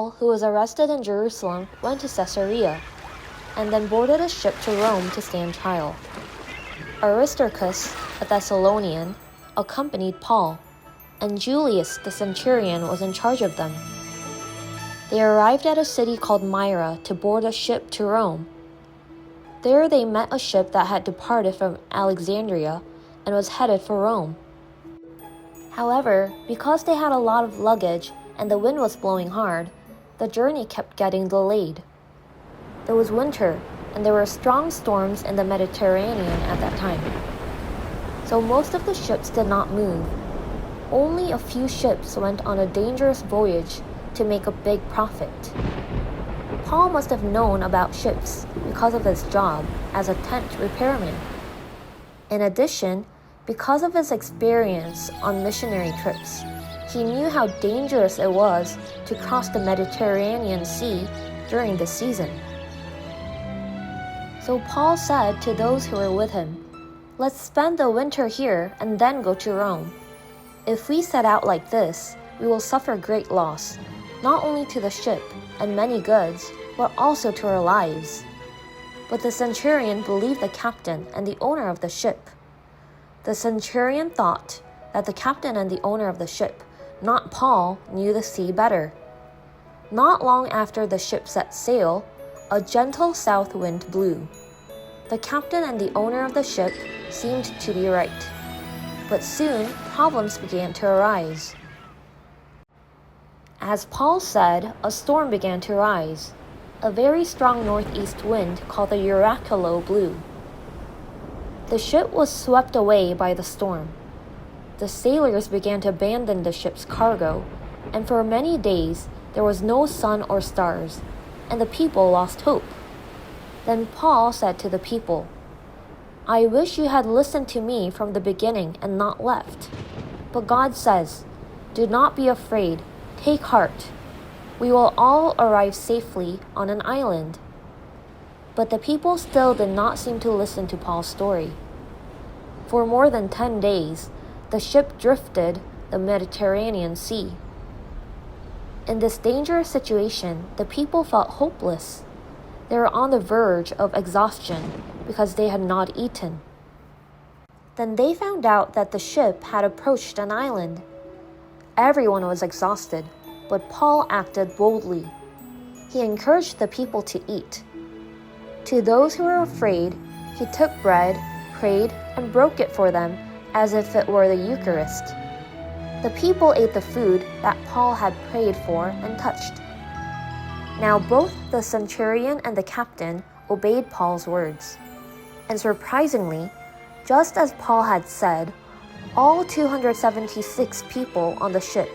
Paul, who was arrested in Jerusalem, went to Caesarea, and then boarded a ship to Rome to stand trial. Aristarchus, a Thessalonian, accompanied Paul, and Julius the centurion was in charge of them. They arrived at a city called Myra to board a ship to Rome. There they met a ship that had departed from Alexandria and was headed for Rome. However, because they had a lot of luggage and the wind was blowing hard, the journey kept getting delayed. It was winter, and there were strong storms in the Mediterranean at that time. So most of the ships did not move. Only a few ships went on a dangerous voyage to make a big profit. Paul must have known about ships because of his job as a tent repairman. In addition, because of his experience on missionary trips, he knew how dangerous it was to cross the Mediterranean Sea during the season. So Paul said to those who were with him, "Let's spend the winter here and then go to Rome. If we set out like this, we will suffer great loss, not only to the ship and many goods, but also to our lives." But the centurion believed the captain and the owner of the ship. The centurion thought that the captain and the owner of the ship, not Paul, knew the sea better. Not long after the ship set sail, a gentle south wind blew. The captain and the owner of the ship seemed to be right. But soon, problems began to arise. As Paul said, a storm began to rise. A very strong northeast wind called the Hurricane blew. The ship was swept away by the storm. The sailors began to abandon the ship's cargo, and for many days there was no sun or stars, and the people lost hope. Then Paul said to the people, "I wish you had listened to me from the beginning and not left. But God says, 'Do not be afraid, take heart. We will all arrive safely on an island.'" But the people still did not seem to listen to Paul's story. For more than 10 days, the ship drifted the Mediterranean Sea. In this dangerous situation, the people felt hopeless. They were on the verge of exhaustion because they had not eaten. Then they found out that the ship had approached an island. Everyone was exhausted, but Paul acted boldly. He encouraged the people to eat. To those who were afraid, he took bread, prayed, and broke it for them as if it were the Eucharist. The people ate the food that Paul had prayed for and touched. Now both the centurion and the captain obeyed Paul's words. And surprisingly, just as Paul had said, all 276 people on the ship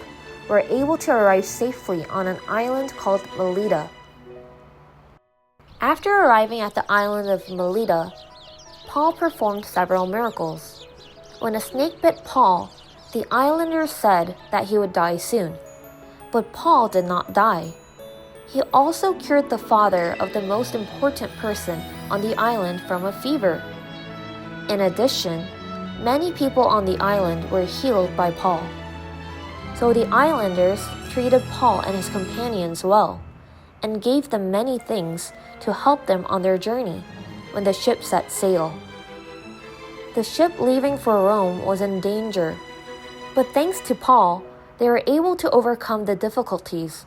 were able to arrive safely on an island called Melita. After arriving at the island of Melita, Paul performed several miracles. When a snake bit Paul, the islanders said that he would die soon. But Paul did not die. He also cured the father of the most important person on the island from a fever. In addition, many people on the island were healed by Paul. So the islanders treated Paul and his companions well, and gave them many things to help them on their journey when the ship set sail. The ship leaving for Rome was in danger, but thanks to Paul, they were able to overcome the difficulties.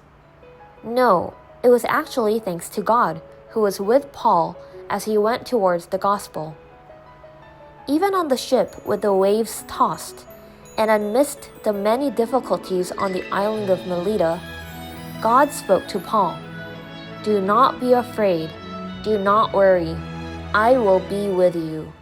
No, it was actually thanks to God, who was with Paul as he went towards the gospel. Even on the ship with the waves tossed, and amidst the many difficulties on the island of Melita, God spoke to Paul, "Do not be afraid, do not worry, I will be with you."